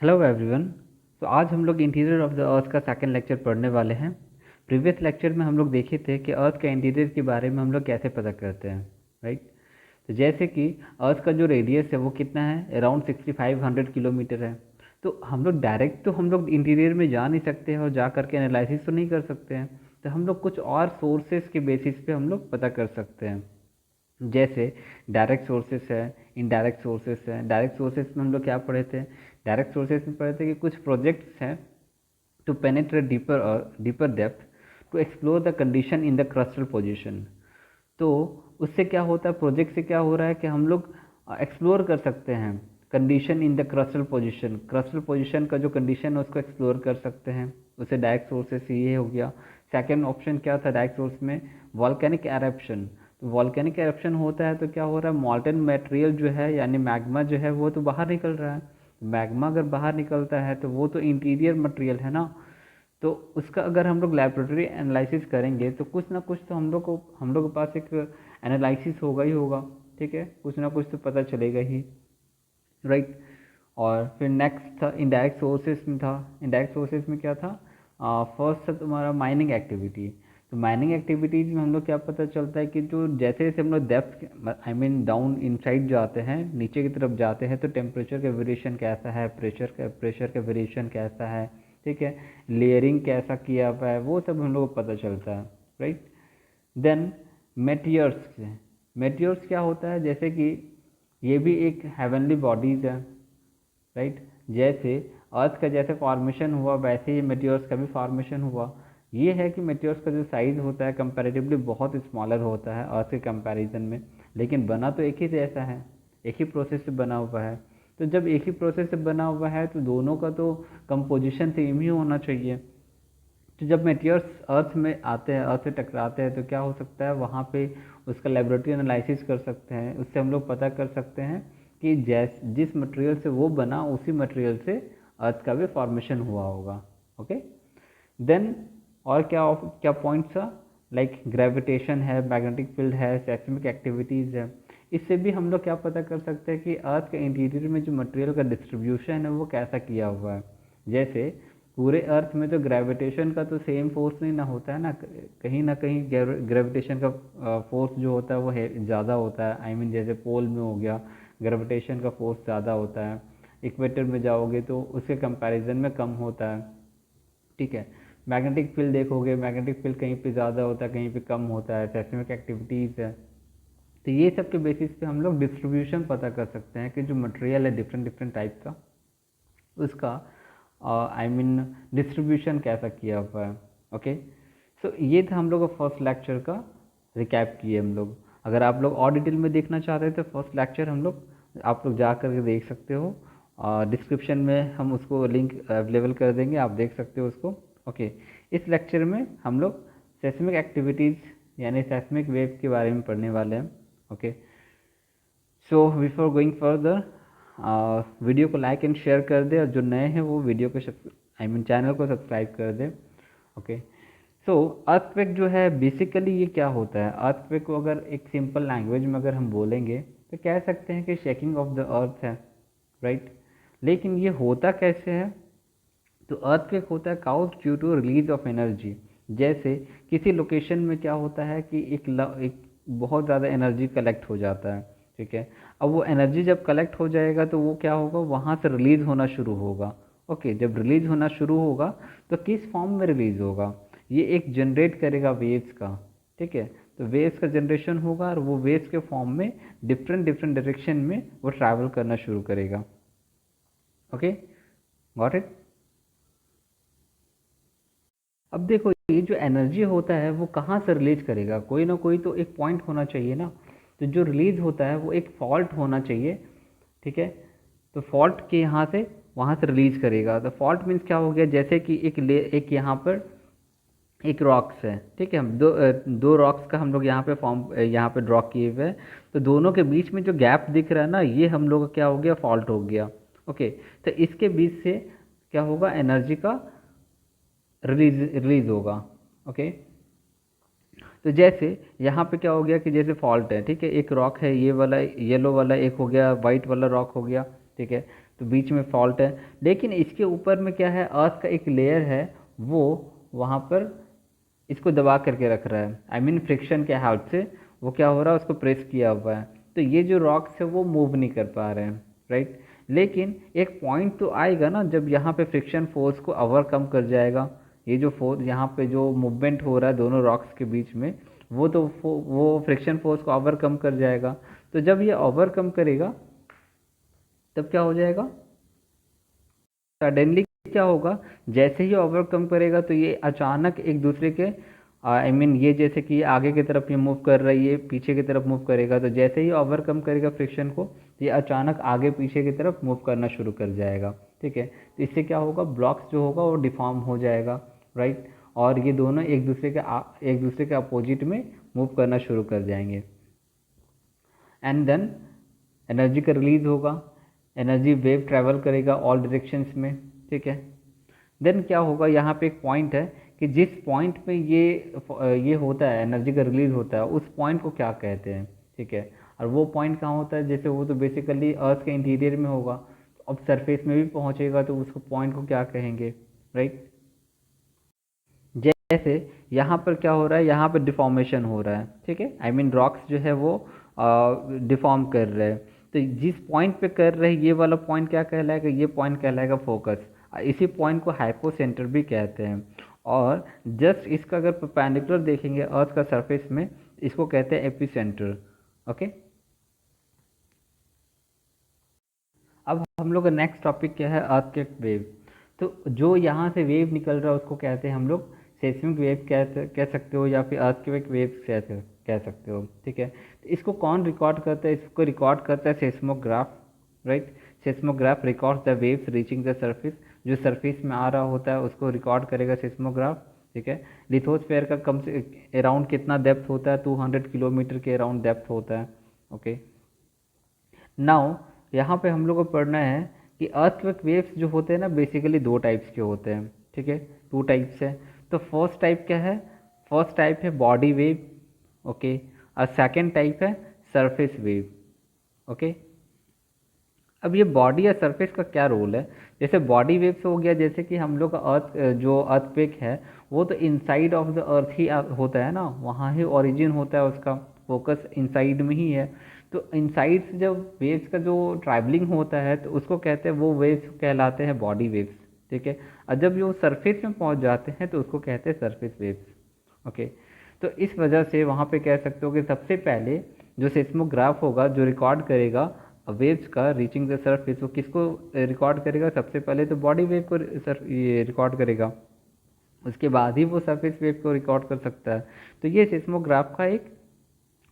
Hello everyone. तो आज हम लोग इंटीरियर ऑफ द अर्थ का सेकंड लेक्चर पढ़ने वाले हैं। प्रीवियस लेक्चर में हम लोग देखे थे कि अर्थ का इंटीरियर के बारे में हम लोग कैसे पता करते हैं, राइट। तो जैसे कि अर्थ का जो रेडियस है वो कितना है, अराउंड 6500 किलोमीटर है। तो हम लोग डायरेक्ट तो हम लोग इंटीरियर में जा नहीं सकते हैं और जा करके एनालिसिस तो नहीं कर सकते हैं। तो हम लोग कुछ और सोर्सेज के बेसिस पे हम लोग पता कर सकते हैं। जैसे डायरेक्ट सोर्सेस है, इनडायरेक्ट सोर्सेस है। डायरेक्ट सोर्सेस में हम लोग क्या पढ़े थे, डायरेक्ट सोर्सेस में पढ़े थे कि कुछ प्रोजेक्ट्स हैं to penetrate deeper depth to explore the condition in the crustal position. तो उससे क्या होता है, प्रोजेक्ट से क्या हो रहा है कि हम लोग एक्सप्लोर कर सकते हैं condition in the crustal position. Crustal position का जो कंडीशन है उसको एक्सप्लोर कर सकते हैं। उसे डायरेक्ट सोर्सेस से ये हो गया। सेकंड ऑप्शन क्या था डायरेक्ट सोर्स में, वॉल्केनिक एरप्शन। तो वॉल्केनिक एरप्शन होता है तो क्या हो रहा है, मॉल्टन मटेरियल जो है यानी मैग्मा जो है वो तो बाहर निकल रहा है। मैग्मा अगर बाहर निकलता है तो वो तो इंटीरियर मटेरियल है ना। तो उसका अगर हम लोग लेबोरेटरी एनालिसिस करेंगे तो कुछ ना कुछ तो हम लोग के पास एक एनालिसिस होगा ही होगा। ठीक है, कुछ ना कुछ तो पता चलेगा ही, राइट। और फिर नेक्स्ट था इनडायरेक्ट सोर्सेज में था। इनडायरेक्ट सोर्सेज में क्या था, फर्स्ट था तुम्हारा माइनिंग एक्टिविटी। तो माइनिंग एक्टिविटीज में हम लोग क्या पता चलता है कि जो जैसे जैसे हम लोग depth I mean down inside जाते हैं, नीचे की तरफ जाते हैं, तो टेम्परेचर का वेरिएशन कैसा है, प्रेशर का वेरिएशन कैसा है, ठीक है, लेयरिंग कैसा किया हुआ है, वो सब हम लोग को पता चलता है, राइट। देन मेटियर्स। मेटियर्स क्या होता है, जैसे कि ये भी एक हेवनली बॉडीज़ है, राइट। जैसे अर्थ का जैसे फॉर्मेशन हुआ वैसे ही मेटियर्स का भी फॉर्मेशन हुआ। ये है कि मेटियर्स का जो साइज़ होता है कंपैरेटिवली बहुत स्मॉलर होता है अर्थ के कंपैरिजन में, लेकिन बना तो एक ही जैसा है, एक ही प्रोसेस से बना हुआ है। तो जब एक ही प्रोसेस से बना हुआ है तो दोनों का तो कंपोजिशन सेम ही होना चाहिए। तो जब मेटियर्स अर्थ में आते हैं, अर्थ से टकराते हैं, तो क्या हो सकता है वहाँ पे उसका लेबोरेटरी एनालिसिस कर सकते हैं। उससे हम लोग पता कर सकते हैं कि जिस मटेरियल से वो बना उसी मटेरियल से अर्थ का भी फॉर्मेशन हुआ होगा। ओके। देन और क्या क्या पॉइंट्स है, लाइक ग्रेविटेशन है, मैग्नेटिक फील्ड है, सेस्मिक एक्टिविटीज़ है। इससे भी हम लोग क्या पता कर सकते हैं कि अर्थ के इंटीरियर में जो मटेरियल का डिस्ट्रीब्यूशन है वो कैसा किया हुआ है। जैसे पूरे अर्थ में तो ग्रेविटेशन का तो सेम फोर्स नहीं ना होता है ना कहीं ग्रेविटेशन का फोर्स जो होता है वो ज़्यादा होता है। आई मीन जैसे पोल में हो गया, ग्रेविटेशन का फोर्स ज़्यादा होता है। इक्वेटर में जाओगे तो उसके कंपैरिजन में कम होता है, ठीक है। मैग्नेटिक फील्ड देखोगे, मैग्नेटिक फील्ड कहीं पे ज़्यादा होता है, कहीं पे कम होता है। सेस्मिक एक्टिविटीज़ है। तो ये सब के बेसिस पे हम लोग डिस्ट्रीब्यूशन पता कर सकते हैं कि जो मटेरियल है डिफरेंट डिफरेंट टाइप का, उसका आई मीन डिस्ट्रीब्यूशन कैसा किया हुआ है। ओके। सो ये था हम लोग का फर्स्ट लेक्चर का रिकैप किए हम लोग। अगर आप लोग और डिटेल में देखना चाहते हैं तो फर्स्ट लेक्चर हम लोग आप लोग जा करके देख सकते हो। डिस्क्रिप्शन में हम उसको लिंक अवेलेबल कर देंगे, आप देख सकते हो उसको। ओके। इस लेक्चर में हम लोग सेस्मिक एक्टिविटीज़ यानी सेस्मिक वेव के बारे में पढ़ने वाले हैं। Okay. So before going further, video को लाइक एंड शेयर कर दे, और जो नए हैं वो वीडियो को आई मीन चैनल को सब्सक्राइब कर दे। ओके। सो अर्थक्वेक जो है बेसिकली ये क्या होता है, अर्थक्वेक को अगर एक सिंपल लैंग्वेज में अगर हम बोलेंगे तो कह सकते हैं कि शेकिंग ऑफ द अर्थ है, राइट। लेकिन ये होता कैसे है, तो अर्थक्वेक होता है cause due to release of energy. जैसे किसी लोकेशन में क्या होता है कि एक बहुत ज़्यादा एनर्जी कलेक्ट हो जाता है, ठीक है। अब वो एनर्जी जब कलेक्ट हो जाएगा तो वो क्या होगा, वहाँ से रिलीज होना शुरू होगा। ओके। जब रिलीज होना शुरू होगा तो किस फॉर्म में रिलीज होगा, ये एक जनरेट करेगा वेव्स का, ठीक है। तो वेव्स का जनरेशन होगा और वो वेव्स के फॉर्म में डिफरेंट डिफरेंट डायरेक्शन में वो ट्रैवल करना शुरू करेगा। Okay, got it. अब देखो ये जो एनर्जी होता है वो कहाँ से रिलीज करेगा, कोई ना कोई तो एक पॉइंट होना चाहिए ना। तो जो रिलीज होता है वो एक फॉल्ट होना चाहिए, ठीक है। तो फॉल्ट के यहाँ से वहाँ से रिलीज करेगा। तो फॉल्ट मीन्स क्या हो गया, जैसे कि एक यहाँ पर एक रॉक्स है, ठीक है। हम दो रॉक्स का हम लोग यहाँ पे फॉर्म यहाँ पे ड्रॉ किए हुए हैं। तो दोनों के बीच में जो गैप दिख रहा है ना, ये हम लोग का क्या हो गया, फॉल्ट हो गया। ओके। तो इसके बीच से क्या होगा, एनर्जी का रिलीज होगा। ओके। तो जैसे यहाँ पे क्या हो गया कि जैसे फॉल्ट है, ठीक है, एक रॉक है ये वाला येलो वाला, एक हो गया वाइट वाला रॉक हो गया, ठीक है। तो बीच में फॉल्ट है। लेकिन इसके ऊपर में क्या है, अर्थ का एक लेयर है, वो वहाँ पर इसको दबा करके रख रहा है, आई मीन फ्रिक्शन के हेल्प से वो क्या हो रहा है, उसको प्रेस किया हुआ है। तो ये जो रॉक्स है वो मूव नहीं कर पा रहे हैं, राइट। लेकिन एक पॉइंट तो आएगा ना जब यहाँ पे फ्रिक्शन फोर्स को ओवरकम कर जाएगा, ये जो फोर्स यहाँ पे जो मूवमेंट हो रहा है दोनों रॉक्स के बीच में, वो फ्रिक्शन फोर्स को ओवरकम कर जाएगा। तो जब ये ओवरकम करेगा तब क्या हो जाएगा, सडनली क्या होगा, जैसे ही ओवरकम करेगा तो ये अचानक एक दूसरे के, आई मीन ये जैसे कि आगे की तरफ ये मूव कर रही है, पीछे की तरफ मूव करेगा, तो जैसे ही ओवरकम करेगा फ्रिक्शन को, ये अचानक आगे पीछे की तरफ मूव करना शुरू कर जाएगा, ठीक है। तो इससे क्या होगा, ब्लॉक्स जो होगा वो डिफॉर्म हो जाएगा, राइट। और ये दोनों एक दूसरे के अपोजिट में मूव करना शुरू कर जाएंगे। एंड देन एनर्जी का रिलीज होगा, एनर्जी वेव ट्रैवल करेगा ऑल डायरेक्शंस में, ठीक है। देन क्या होगा, यहाँ पे एक पॉइंट है कि जिस पॉइंट पे ये होता है, एनर्जी का रिलीज होता है, उस पॉइंट को क्या कहते हैं, ठीक है। और वो पॉइंट कहाँ होता है, जैसे वो तो बेसिकली अर्थ के इंटीरियर में होगा, अब सरफेस में भी पहुँचेगा तो उसको पॉइंट को क्या कहेंगे, राइट। जैसे यहाँ पर क्या हो रहा है, यहाँ पर डिफॉर्मेशन हो रहा है, ठीक है, आई मीन रॉक्स जो है वो डिफॉर्म कर रहे हैं। तो जिस पॉइंट पे कर रहे हैं ये वाला पॉइंट क्या कहलाएगा, ये पॉइंट कहलाएगा फोकस। इसी पॉइंट को हाइपोसेंटर भी कहते हैं। और जस्ट इसका अगर परपेंडिकुलर देखेंगे अर्थ का सरफेस में, इसको कहते हैं एपिसेंटर, ओके। अब हम लोग का नेक्स्ट टॉपिक क्या है, अर्थ के वेव। तो जो यहाँ से वेव निकल रहा है उसको कहते हैं हम लोग सेस्मिक वेव कह सकते हो, या फिर अर्थक्वेक वेव कह सकते हो, ठीक है। तो इसको कौन रिकॉर्ड करता है, इसको रिकॉर्ड करता है seismograph, right. Seismograph records the waves reaching the surface, जो सरफेस में आ रहा होता है उसको रिकॉर्ड करेगा सेस्मोग्राफ, ठीक है। लिथोस्फेयर का कम से अराउंड कितना डेप्थ होता है, 200 किलोमीटर के अराउंड डेप्थ होता है, ओके। नाउ यहाँ पे हम लोग को पढ़ना है कि अर्थक्वेक वेव्स जो होते हैं ना, बेसिकली दो टाइप्स के होते हैं, ठीक है, टू टाइप्स है। तो फर्स्ट टाइप क्या है, फर्स्ट टाइप है बॉडी वेव, ओके। और सेकेंड टाइप है सरफेस वेव, ओके। अब ये बॉडी या सरफेस का क्या रोल है, जैसे बॉडी वेव्स हो गया, जैसे कि हम लोग का अर्थ जो अर्थक्वेक है वो तो इनसाइड ऑफ द अर्थ ही होता है ना, वहाँ ही ओरिजिन होता है उसका, फोकस इनसाइड में ही है। तो इनसाइड से जब वेव्स का जो ट्रैवलिंग होता है तो उसको कहते हैं, वो वेव्स कहलाते हैं बॉडी वेव्स, ठीक है। और जब वो सरफेस में पहुंच जाते हैं तो उसको कहते हैं सरफेस वेव्स, ओके। तो इस वजह से वहाँ पे कह सकते हो कि सबसे पहले जो सेस्मोग्राफ होगा जो रिकॉर्ड करेगा वेव्स का रीचिंग द सरफेस, वो किसको रिकॉर्ड करेगा, सबसे पहले तो बॉडी वेव को ये रिकॉर्ड करेगा, उसके बाद ही वो सरफेस वेव को रिकॉर्ड कर सकता है। तो ये सेस्मोग्राफ का एक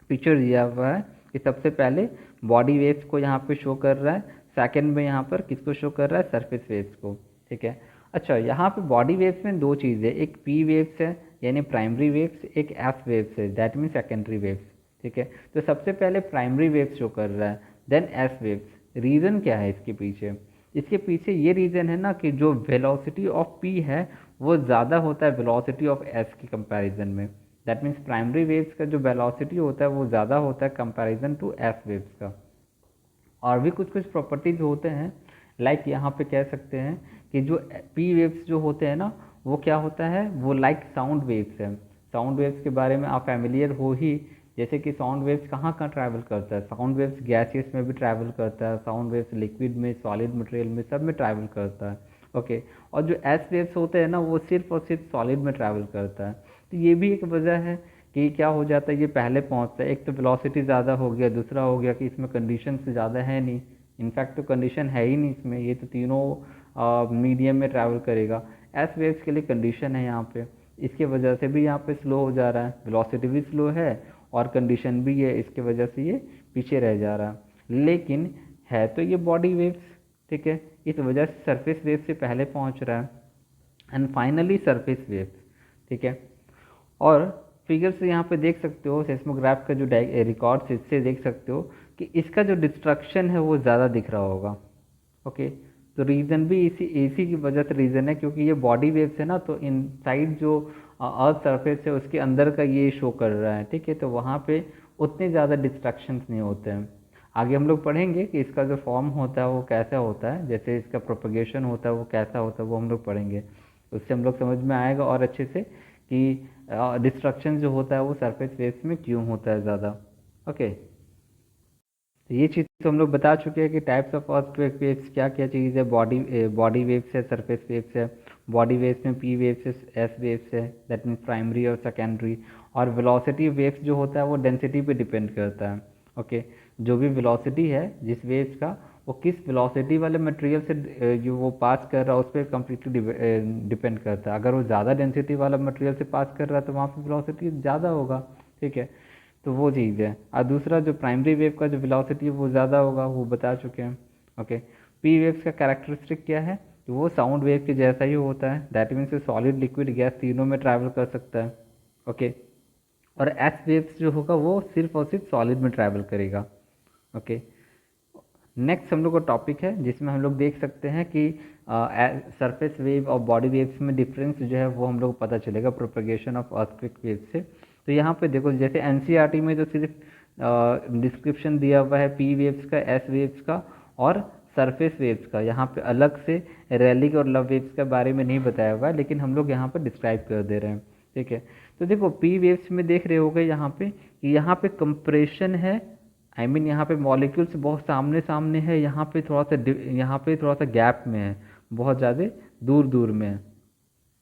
पिक्चर दिया हुआ है कि सबसे पहले बॉडी वेव्स को यहाँ पे शो कर रहा है, सेकंड में यहाँ पर किसको शो कर रहा है, सरफेस वेव्स को, ठीक है। अच्छा, यहाँ पे बॉडी वेव्स में दो चीज़ें, एक पी वेव्स है यानी प्राइमरी वेव्स, एक एस वेव्स है दैट मीन सेकेंडरी वेव्स, ठीक है। तो सबसे पहले प्राइमरी वेव्स शो कर रहा है, देन एस वेव्स। रीज़न क्या है इसके पीछे, इसके पीछे ये रीज़न है ना कि जो वेलोसिटी ऑफ पी है वो ज़्यादा होता है वेलोसिटी ऑफ एस के कंपैरिजन में, दैट मीन्स प्राइमरी वेव्स का जो वेलोसिटी होता है वो ज़्यादा होता है कंपैरिजन टू एस वेव्स का। और भी कुछ कुछ प्रॉपर्टीज होते हैं, लाइक यहाँ पे कह सकते हैं कि जो पी वेव्स जो होते हैं ना, वो क्या होता है, वो लाइक साउंड वेव्स है। साउंड वेव्स के बारे में आप फैमिलियर हो ही, जैसे कि साउंड वेव्स कहाँ कहाँ ट्रैवल करता है, साउंड वेव्स गैसियस में भी ट्रैवल करता है, साउंड वेव्स लिक्विड में, सॉलिड मटेरियल में, सब में ट्रैवल करता है, ओके। और जो एस वेव्स होते हैं ना, वो सिर्फ और सिर्फ सॉलिड में ट्रैवल करता है। तो ये भी एक वजह है कि क्या हो जाता है, ये पहले पहुंचता है। एक तो वेलोसिटी ज़्यादा हो गया, दूसरा हो गया कि इसमें कंडीशन ज़्यादा है नहीं, इनफैक्ट तो कंडीशन है ही नहीं इसमें, ये तो तीनों मीडियम में ट्रैवल करेगा। एस वेव्स के लिए कंडीशन है यहाँ पे, इसके वजह से भी यहाँ पे स्लो हो जा रहा है, वेलोसिटी भी स्लो है और कंडीशन भी है, इसके वजह से ये पीछे रह जा रहा है। लेकिन है तो ये बॉडी वेव्स, ठीक है, इस वजह से सरफेस वेव से पहले पहुँच रहा है। एंड फाइनली सरफेस वेव्स, ठीक है। और फिगर से यहाँ पे देख सकते हो, सेस्मोग्राफ का जो रिकॉर्ड्स इससे देख सकते हो कि इसका जो डिस्ट्रक्शन है वो ज़्यादा दिख रहा होगा, ओके। तो रीज़न भी इसी की वजह से रीज़न है, क्योंकि ये बॉडी वेव्स है ना, तो इनसाइड जो अर्थ सरफेस है उसके अंदर का ये शो कर रहा है, ठीक है। तो वहाँ पे उतने ज़्यादा डिस्ट्रक्शंस नहीं होते हैं। आगे हम लोग पढ़ेंगे कि इसका जो फॉर्म होता है वो कैसा होता है, जैसे इसका प्रोपगेशन होता है वो कैसा होता है, वो हम लोग पढ़ेंगे। उससे हम लोग समझ में आएगा और अच्छे से कि डिस्ट्रक्शन जो होता है वो सरफेस वेव्स में क्यों होता है ज़्यादा। ओके, तो ये चीज़ तो हम लोग बता चुके हैं कि टाइप्स ऑफ अर्थक्वेक वेव्स क्या क्या चीज़ है। बॉडी वेव्स है, सरफेस वेव्स है। बॉडी वेव्स में पी वेव्स है, एस वेव्स है, दैट मीन्स प्राइमरी और सेकेंडरी। और वेलोसिटी वेव्स जो होता है वो डेंसिटी पे डिपेंड करता है। ओके, जो भी वेलोसिटी है जिस वेव्स का, वो किस वेलोसिटी वाले मटेरियल से जो वो पास कर रहा है उस पर कम्प्लीटली डिपेंड करता है। अगर वो ज़्यादा डेंसिटी वाला मटेरियल से पास कर रहा है तो वहाँ पर वेलोसिटी ज़्यादा होगा। ठीक है, तो वो चीज़ है। और दूसरा जो प्राइमरी वेव का जो वेलोसिटी है वो ज़्यादा होगा, वो बता चुके हैं। ओके, पी वेव्स का कैरेक्टरिस्टिक क्या है, तो वो साउंड वेव के जैसा ही होता है। That means solid liquid gas तीनों में ट्रैवल कर सकता है। ओके, और एस वेव्स जो होगा वो सिर्फ और सिर्फ सॉलिड में ट्रैवल करेगा। ओके, नेक्स्ट हम लोग का टॉपिक है जिसमें हम लोग देख सकते हैं कि सरफेस वेव और बॉडी वेव्स में डिफरेंस जो है वो हम लोग पता चलेगा प्रोपगेशन ऑफ अर्थक्वेक वेव से। तो यहाँ पे देखो, जैसे एनसीईआरटी में तो सिर्फ डिस्क्रिप्शन दिया हुआ है पी वेव्स का, एस वेव्स का और सरफेस वेव्स का। यहाँ पे अलग से रैलिक और लव वेव्स के बारे में नहीं बताया हुआ है, लेकिन हम लोग यहाँ पर डिस्क्राइब कर दे रहे हैं। ठीक है, तो देखो पी वेव्स में देख रहे होगे यहाँ पे कि यहाँ पे कंप्रेशन है। आई मीन यहाँ पे मॉलिक्यूल्स बहुत सामने सामने है, यहाँ पे थोड़ा सा यहाँ पे थोड़ा सा गैप में है, बहुत ज़्यादा दूर दूर में है।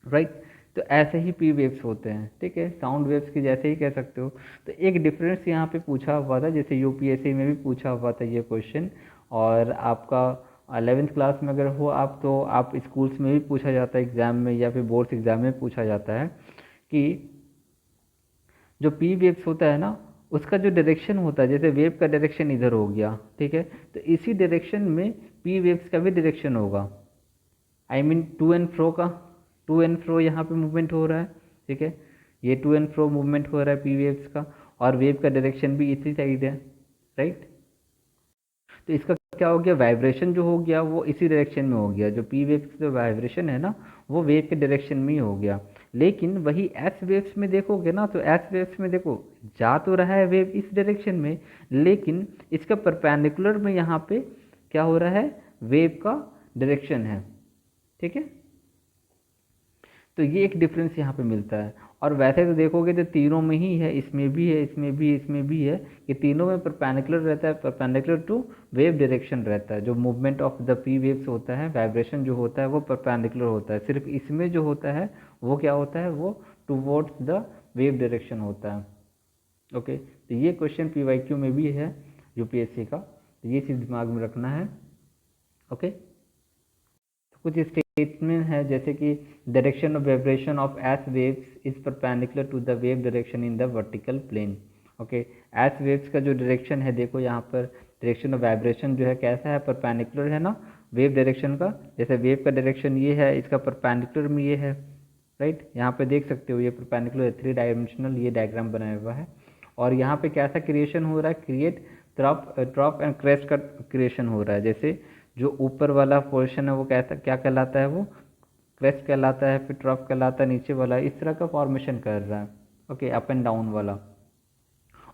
राइट, तो ऐसे ही पी वेव्स होते हैं। ठीक है, साउंड वेव्स की जैसे ही कह सकते हो। तो एक डिफरेंस यहाँ पे पूछा हुआ था, जैसे यूपीएससी में भी पूछा हुआ था ये क्वेश्चन, और आपका 11th क्लास में अगर हो आप तो आप स्कूल्स में भी पूछा जाता है एग्ज़ाम में, या फिर बोर्ड्स एग्ज़ाम में पूछा जाता है कि जो पी वेव्स होता है ना उसका जो डायरेक्शन होता है, जैसे वेव का डायरेक्शन इधर हो गया, ठीक है, तो इसी डायरेक्शन में पी वेव्स का भी डायरेक्शन होगा। I mean to and fro का, टू एंड फ्रो यहाँ पे मूवमेंट हो रहा है। ठीक है, ये टू एंड फ्रो मूवमेंट हो रहा है पी वेव्स का, और वेव का डायरेक्शन भी इसी साइड है। राइट, तो इसका क्या हो गया, वाइब्रेशन जो हो गया वो इसी डायरेक्शन में हो गया। जो पी वेव्स का वाइब्रेशन है ना वो वेव के डायरेक्शन में ही हो गया। लेकिन वही एस वेव्स में देखोगे ना, तो एस वेव्स में देखो जा तो रहा है वेव इस डायरेक्शन में, लेकिन इसका परपेंडिकुलर में यहाँ पे क्या हो रहा है, वेव का डायरेक्शन है। ठीक है, तो ये एक डिफरेंस यहाँ पे मिलता है। और वैसे तो देखोगे तो तीनों में ही है, इसमें भी है, इसमें भी, इसमें भी है, कि तीनों में परपेंडिकुलर रहता है, परपेंडिकुलर टू वेव डायरेक्शन रहता है। जो movement of the P waves होता है, वाइब्रेशन जो होता है वो परपेंडिकुलर होता है। सिर्फ इसमें जो होता है वो क्या होता है, वो टूवर्ड्स द वेव डायरेक्शन होता है। ओके, तो ये क्वेश्चन पीवाईक्यू में भी है यूपीएससी का, तो ये चीज़ दिमाग में रखना है। ओके, कुछ स्टेटमेंट है जैसे कि direction of vibration of S waves is perpendicular to the wave direction in the vertical plane. Okay, S waves का जो डायरेक्शन है, देखो यहाँ पर डायरेक्शन ऑफ वाइब्रेशन जो है कैसा है, परपेंडिकुलर है ना वेव डायरेक्शन का। जैसे वेव का डायरेक्शन ये है, इसका परपेंडिकुलर में ये है। राइट, यहाँ पे देख सकते हो ये परपेंडिकुलर है, 3 डायमेंशनल ये डायग्राम बनाया हुआ है। और यहाँ पे कैसा क्रिएशन हो रहा है, क्रिएट ट्रॉप एंड क्रेस्ट का क्रिएशन हो रहा है। जैसे जो ऊपर वाला पोर्शन है वो कैसा क्या कहलाता है, वो क्रेस्ट कहलाता है, फिर ट्रफ कहलाता है नीचे वाला, इस तरह का फॉर्मेशन कर रहा है। ओके, अप एंड डाउन वाला।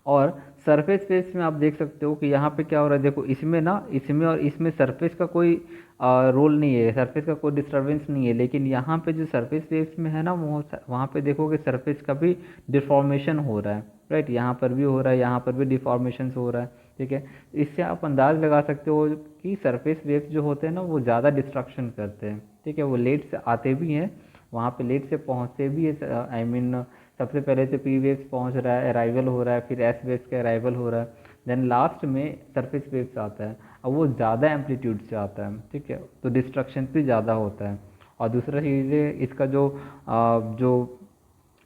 और सरफेस फेस में आप देख सकते हो कि यहाँ पे क्या हो रहा है, देखो इसमें ना, इसमें और इसमें सरफेस का कोई रोल नहीं है, सरफेस का कोई डिस्टर्बेंस नहीं है। लेकिन यहाँ पे जो सरफेस वेव्स में है ना, वो वहाँ पे देखोगे सरफेस का भी डिफॉर्मेशन हो रहा है। राइट, यहाँ पर भी हो रहा है, यहाँ पर भी डिफॉर्मेशन हो रहा है। ठीक है, इससे आप अंदाज लगा सकते हो कि सरफेस वेव्स जो होते हैं ना वो ज़्यादा डिस्ट्रक्शन करते हैं। ठीक है, वो लेट से आते भी हैं, वहाँ पे लेट से पहुँचते भी है। आई मीन सबसे पहले तो पी वेव्स पहुँच रहा है, अराइवल हो रहा है, फिर एस वेव्स का अराइवल हो रहा है, देन लास्ट में सरफेस वेव्स आता है, और वो ज़्यादा एम्पलीट्यूड से आता है। ठीक है, तो डिस्ट्रक्शन भी ज़्यादा होता है। और दूसरा चीज़ है, इसका जो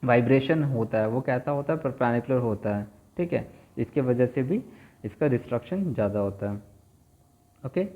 वाइब्रेशन होता है वो कैसा होता है, परपेंडिकुलर होता है। ठीक है, इसके वजह से भी इसका डिस्ट्रक्शन ज़्यादा होता है। ओके,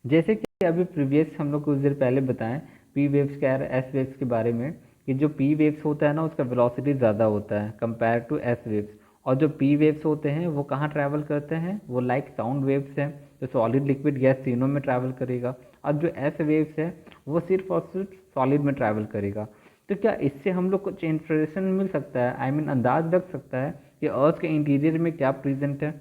जैसे कि अभी प्रीवियस हम लोग कुछ देर पहले बताएं पी वेव्स के और एस वेव्स के बारे में, कि जो पी वेव्स होता है ना उसका वेलोसिटी ज़्यादा होता है कंपेयर टू एस वेव्स। और जो पी वेव्स होते हैं वो कहाँ ट्रैवल करते हैं, वो लाइक साउंड वेव्स हैं, तो सॉलिड लिक्विड गैस तीनों में ट्रैवल करेगा। और जो एस वेव्स है वो सिर्फ और सिर्फ सॉलिड में ट्रैवल करेगा। तो क्या इससे हम लोग कुछ इंफॉर्मेशन मिल सकता है, आई मीन अंदाज लग सकता है कि अर्थ के इंटीरियर में क्या प्रेजेंट है।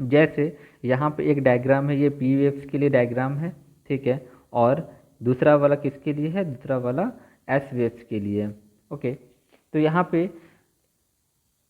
जैसे यहाँ पे एक डायग्राम है, ये पी वेव्स के लिए डायग्राम है, ठीक है, और दूसरा वाला किसके लिए है, दूसरा वाला एस वेव्स के लिए। ओके, तो यहाँ पे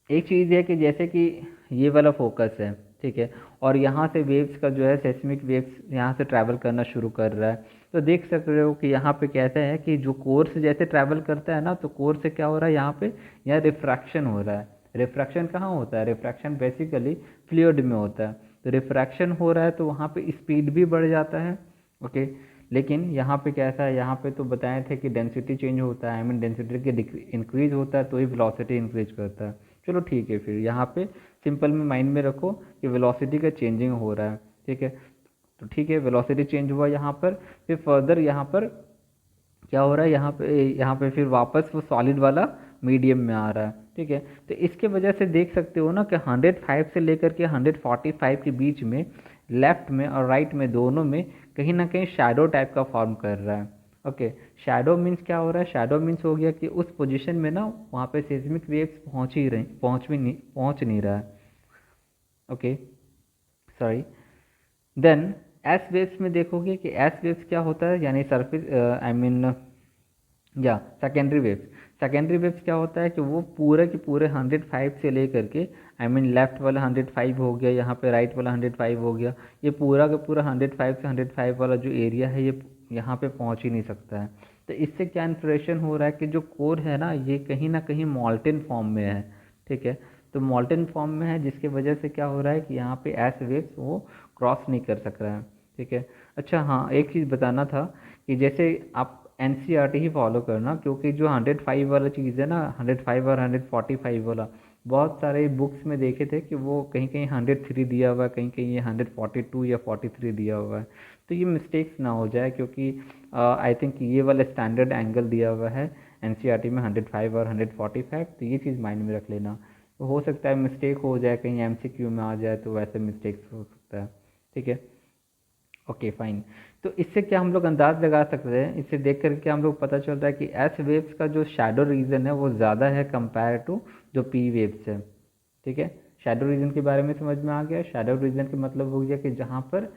एक चीज़ है कि जैसे कि ये वाला फोकस है, ठीक है, और यहाँ से वेव्स का जो है सेस्मिक वेव्स यहाँ से ट्रैवल करना शुरू कर रहा है। तो देख सकते हो कि यहाँ पे कहते हैं कि जो कोर से जैसे ट्रैवल करता है ना, तो कोर से क्या हो रहा है, यहाँ पे यहाँ रिफ्रैक्शन हो रहा है। रिफ्रैक्शन कहाँ होता है, रिफ्रैक्शन बेसिकली फ्लूइड में होता है। तो रिफ्रैक्शन हो रहा है तो वहाँ पे स्पीड भी बढ़ जाता है। ओके, लेकिन यहाँ पे कैसा है, यहाँ पे तो बताए थे कि डेंसिटी चेंज होता है, आई मीन डेंसिटी के इंक्रीज होता है तो ही वेलोसिटी इंक्रीज करता है। चलो ठीक है, फिर यहाँ पे सिंपल में माइंड में रखो कि वेलोसिटी का चेंजिंग हो रहा है, ठीक है। तो ठीक है, वेलोसिटी चेंज हुआ यहाँ पर, फिर फर्दर यहाँ पर क्या हो रहा है, यहाँ पे फिर वापस वो सॉलिड वाला मीडियम में आ रहा है, ठीक है। तो इसके वजह से देख सकते हो ना कि 105 से लेकर के 145 के बीच में, लेफ्ट में और राइट में दोनों में कहीं ना कहीं शैडो टाइप का फॉर्म कर रहा है। ओके, शैडो मीन्स क्या हो रहा है, शैडो मीन्स हो गया कि उस पोजीशन में ना वहाँ पे सेस्मिक वेव्स पहुँच नहीं रहा है। Okay, sorry. Then S waves में देखोगे कि एस वेव्स क्या होता है, यानी सरफेस आई मीन या सेकेंडरी वेव्स। सेकेंडरी वेव्स क्या होता है कि वो पूरे के पूरे 105 से लेकर के आई मीन लेफ्ट वाला 105 हो गया, यहाँ पे राइट वाला 105 हो गया, ये पूरा का पूरा 105 से 105 वाला जो एरिया है ये यहाँ पे पहुँच ही नहीं सकता है। तो इससे क्या इंप्रेशन हो रहा है कि जो कोर है ना, ये कहीं ना कहीं मॉल्टेन फॉर्म में है, ठीक है। तो मॉल्टेन फॉर्म में है जिसकी वजह से क्या हो रहा है कि यहाँ पे एस वेव्स वो क्रॉस नहीं कर सक रहा है, ठीक है। अच्छा हाँ, एक चीज़ बताना था कि जैसे आप एनसीईआरटी ही फॉलो करना, क्योंकि जो 105 वाला चीज़ है ना, 105 और 145 वाला, बहुत सारे बुक्स में देखे थे कि वो कहीं कहीं 103 दिया हुआ है, कहीं कहीं ये 142 या 43 दिया हुआ है। तो ये मिस्टेक्स ना हो जाए, क्योंकि आई थिंक ये वाला स्टैंडर्ड एंगल दिया हुआ है एनसीईआरटी में 105 और 145, तो ये चीज़ माइंड में रख लेना। तो हो सकता है मिस्टेक हो जाए, कहीं एमसीक्यू में आ जाए तो वैसे मिस्टेक्स हो सकता है, ठीक है। Okay fine. तो इससे क्या हम लोग अंदाज लगा सकते हैं, इसे देख करके हम लोग पता चल रहा है कि एस वेव्स का जो शैडो रीजन है वो ज़्यादा है कंपेयर टू जो पी वेव्स है, ठीक है। शैडो रीजन के बारे में समझ में आ गया। शैडो रीजन का मतलब हो गया कि जहाँ पर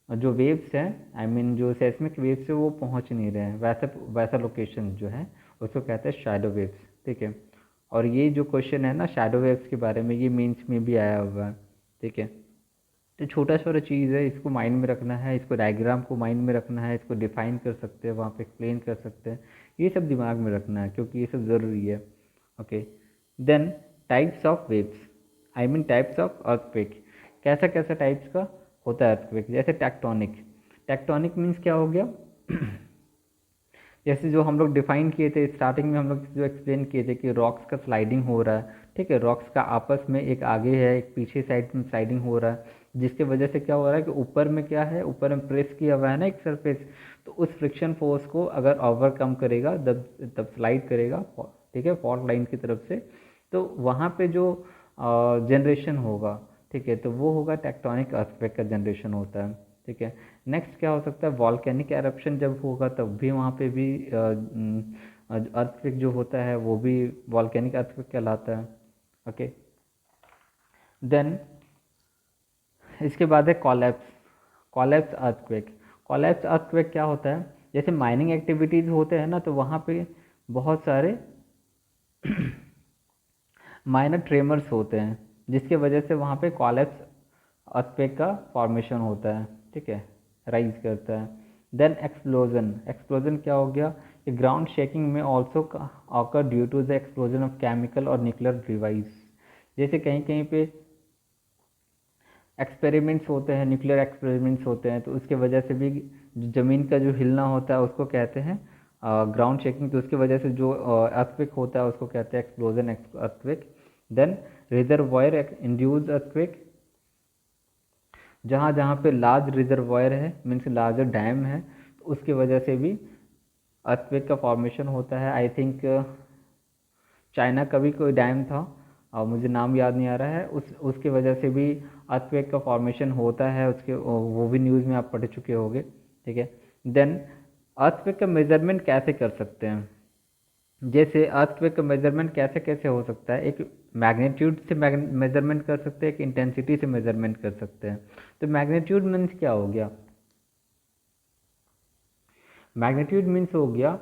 जो वेव्स हैं, आई मीन जो सेस्मिक वेव्स है वो पहुँच नहीं रहे हैं, वैसा वैसा लोकेशन जो है उसको कहते हैं शैडो वेव्स, ठीक है। और ये जो क्वेश्चन है ना शैडो वेव्स के बारे में, ये मेंस में भी आया हुआ है, ठीक है। तो छोटा छोटा चीज़ है, इसको माइंड में रखना है, इसको डायग्राम को माइंड में रखना है, इसको डिफाइन कर सकते हैं, वहाँ पे एक्सप्लेन कर सकते हैं, ये सब दिमाग में रखना है क्योंकि ये सब ज़रूरी है। Okay, then types of waves, I mean types of earthquake. कैसा कैसा टाइप्स का होता है अर्थक्वेक, जैसे टेक्टोनिक। टेक्टोनिक मीन्स क्या हो गया जैसे जो हम लोग डिफाइन किए थे स्टार्टिंग में, हम लोग जो एक्सप्लेन किए थे कि रॉक्स का स्लाइडिंग हो रहा है, ठीक है। रॉक्स का आपस में एक आगे है एक पीछे साइड में स्लाइडिंग हो रहा है, जिसके वजह से क्या हो रहा है कि ऊपर में क्या है, ऊपर में प्रेस किया हुआ है ना एक सरफेस, तो उस फ्रिक्शन फोर्स को अगर ओवरकम करेगा तब तब स्लाइड करेगा, ठीक है, फॉल्ट लाइन की तरफ से। तो वहाँ पे जो जनरेशन होगा, ठीक है, तो वो होगा टेक्टोनिक अर्थक्वेक का जनरेशन होता है, ठीक है। नेक्स्ट क्या हो सकता है, वॉल्केनिक एरप्शन जब होगा तब भी वहाँ पे भी अर्थक्वेक जो होता है वो भी वॉल्केनिक अर्थक्वेक कहलाता है। ओके, देन इसके बाद है collapse. Collapse earthquake. Collapse earthquake क्या होता है, जैसे माइनिंग एक्टिविटीज़ होते हैं ना, तो वहाँ पे बहुत सारे माइनर ट्रेमर्स होते हैं, जिसके वजह से वहाँ पे कॉलैप्स अर्थक्वेक का फॉर्मेशन होता है, ठीक है, राइज करता है। Then explosion. एक्सप्लोजन क्या हो गया, कि ग्राउंड शेकिंग में also occur due to the explosion of chemical और न्यूक्लियर डिवाइस। जैसे कहीं कहीं पे एक्सपेरिमेंट्स होते हैं, न्यूक्लियर एक्सपेरिमेंट्स होते हैं, तो उसके वजह से भी ज़मीन का जो हिलना होता है उसको कहते हैं ग्राउंड शेकिंग। तो उसकी वजह से जो अर्थक्वेक होता है उसको कहते हैं explosion earthquake. Then reservoir induced earthquake, जहाँ जहाँ पे लार्ज रिजर्वायर है, मीन्स लार्जर डैम है, तो उसकी वजह से भी अर्थक्वेक का फॉर्मेशन होता है। आई थिंक चाइना का भी कोई डैम था और मुझे नाम याद नहीं आ रहा है, उसकी वजह से भी अर्थक्वेक का फॉर्मेशन होता है, उसके वो भी न्यूज़ में आप पढ़ चुके होंगे, ठीक है। देन अर्थक्वेक का मेजरमेंट कैसे कर सकते हैं, जैसे अर्थक्वेक का मेजरमेंट कैसे कैसे हो सकता है, एक मैग्नीट्यूड से मेजरमेंट कर सकते हैं, एक इंटेंसिटी से मेजरमेंट कर सकते हैं। तो मैग्नीट्यूड मीन्स क्या हो गया, मैग्नीट्यूड मीन्स हो गया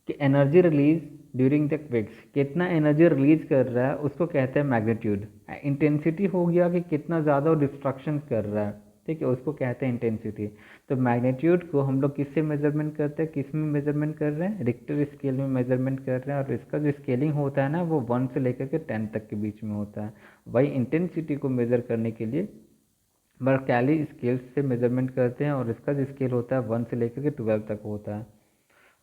कि एनर्जी रिलीज ड्यूरिंग द क्विक्स, कितना एनर्जी रिलीज कर रहा है उसको कहते हैं मैग्नीट्यूड। इंटेंसिटी हो गया कि कितना ज़्यादा वो डिस्ट्रक्शन कर रहा है, ठीक है, उसको कहते हैं इंटेंसिटी। तो मैग्नीट्यूड को हम लोग किससे मेजरमेंट करते हैं, किस में मेजरमेंट कर रहे हैं, रिक्टर स्केल में मेजरमेंट कर रहे हैं। और इसका जो स्केलिंग होता है ना वो 1 से लेकर के 10 तक के बीच में होता है। वही इंटेंसिटी को मेज़र करने के लिए बर्कैली स्केल से मेजरमेंट करते हैं, और इसका जो स्केल होता है 1 से लेकर के 12 तक होता है।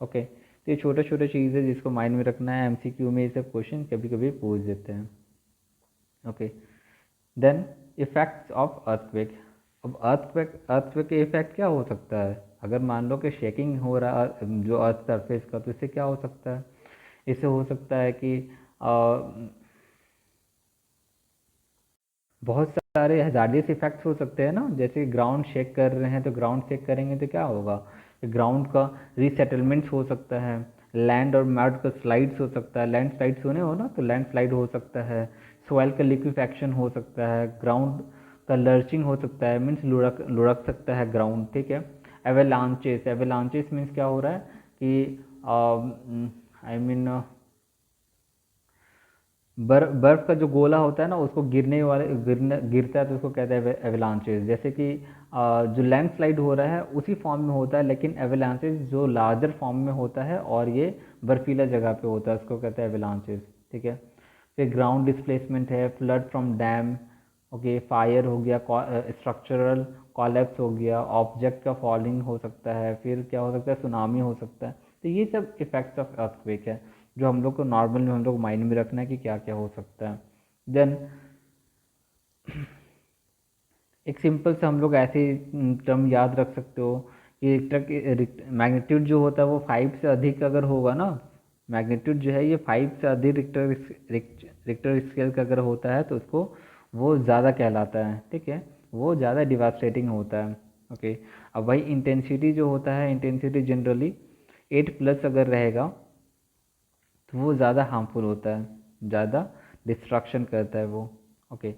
ओके, तो ये छोटे छोटे चीज़ है जिसको माइंड में रखना है, एमसीक्यू में ये सब क्वेश्चन कभी कभी पूछ देते हैं। Okay, then effects of earthquake. अब अर्थक्वेक के इफेक्ट क्या हो सकता है, अगर मान लो कि शेकिंग हो रहा जो अर्थ सरफेस का, तो इससे क्या हो सकता है, इससे हो सकता है कि बहुत सारे हजार्डियस इफेक्ट्स हो सकते हैं ना, जैसे ग्राउंड शेक कर रहे हैं तो ग्राउंड शेक करेंगे तो क्या होगा, ग्राउंड का रीसेटलमेंट्स हो सकता है, लैंड और मड का स्लाइड्स हो सकता है, लैंड स्लाइड सुने हो ना, तो लैंड स्लाइड हो सकता है, सॉइल का लिक्विफेक्शन हो सकता है, ग्राउंड का लर्चिंग हो सकता है, मीन्स लुढ़क लुढ़क सकता है ग्राउंड, ठीक है। एवेलांचेस, एवेलांचेस मीन्स क्या हो रहा है कि आई मीन बर्फ का जो गोला होता है ना उसको गिरता है तो उसको कहते हैं एवलांचेस। जैसे कि जो लैंडस्लाइड हो रहा है उसी फॉर्म में होता है, लेकिन एवलांचेस जो लार्जर फॉर्म में होता है और ये बर्फीला जगह पे होता है, उसको कहते हैं एवलांचेस, ठीक है। फिर ग्राउंड डिस्प्लेसमेंट है, flood from dam, okay, fire हो गया, स्ट्रक्चरल कॉलेप्स हो गया, ऑब्जेक्ट का फॉलिंग हो सकता है, फिर क्या हो सकता है, सुनामी हो सकता है। तो ये सब इफेक्ट्स ऑफ अर्थक्वेक है जो हम लोग को नॉर्मल में हम लोग माइंड में रखना है कि क्या क्या हो सकता है। देन एक सिंपल से हम लोग ऐसे टर्म याद रख सकते हो कि मैग्नीट्यूड जो होता है वो 5 से अधिक अगर होगा ना, मैग्नीट्यूड जो है ये 5 से अधिक रिक्टर स्केल का अगर होता है तो उसको वो ज़्यादा कहलाता है, ठीक है, वो ज़्यादा डिवास्टेटिंग होता है। ओके, अब वही इंटेंसिटी जो होता है, इंटेंसिटी जनरली 8+ अगर रहेगा तो वो ज़्यादा हार्मफुल होता है, ज़्यादा डिस्ट्रक्शन करता है वो। ओके,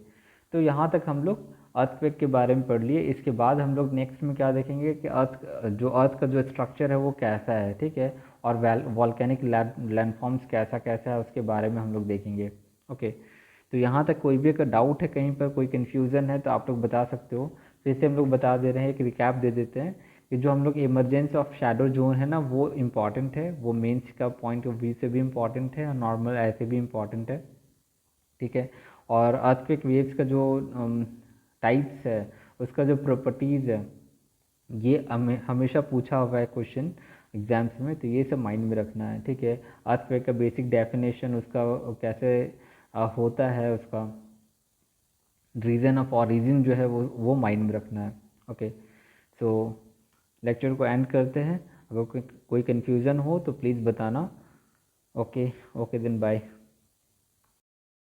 तो यहाँ तक हम लोग अर्थक्वेक के बारे में पढ़ लिए। इसके बाद हम लोग नेक्स्ट में क्या देखेंगे कि अर्थ का जो स्ट्रक्चर है वो कैसा है, ठीक है, और वॉल्केनिक लैंडफॉर्म्स कैसा कैसा है उसके बारे में हम लोग देखेंगे। ओके, तो यहाँ तक कोई भी अगर डाउट है, कहीं पर कोई कन्फ्यूज़न है तो आप लोग बता सकते हो। फिर से हम लोग बता दे रहे हैं, एक रिकैप दे देते हैं कि जो हम लोग इमरजेंस ऑफ शैडो जोन है ना वो इम्पॉर्टेंट है, वो मेंस का पॉइंट ऑफ व्यू से भी इम्पॉर्टेंट है और नॉर्मल ऐसे भी इम्पॉर्टेंट है, ठीक है। और अर्थक्वेक वेव्स का जो टाइप्स है, उसका जो प्रॉपर्टीज़ है, ये हमेशा पूछा हुआ है क्वेश्चन एग्जाम्स में, तो ये सब माइंड में रखना है, ठीक है। अर्थक्वेक का बेसिक डेफिनेशन उसका कैसे होता है, उसका रीज़न ऑफ ऑरिजिन जो है वो माइंड में रखना है। ओके, सो लेक्चर को एंड करते हैं। अगर कोई कन्फ्यूज़न हो तो प्लीज़ बताना। Okay, okay then bye.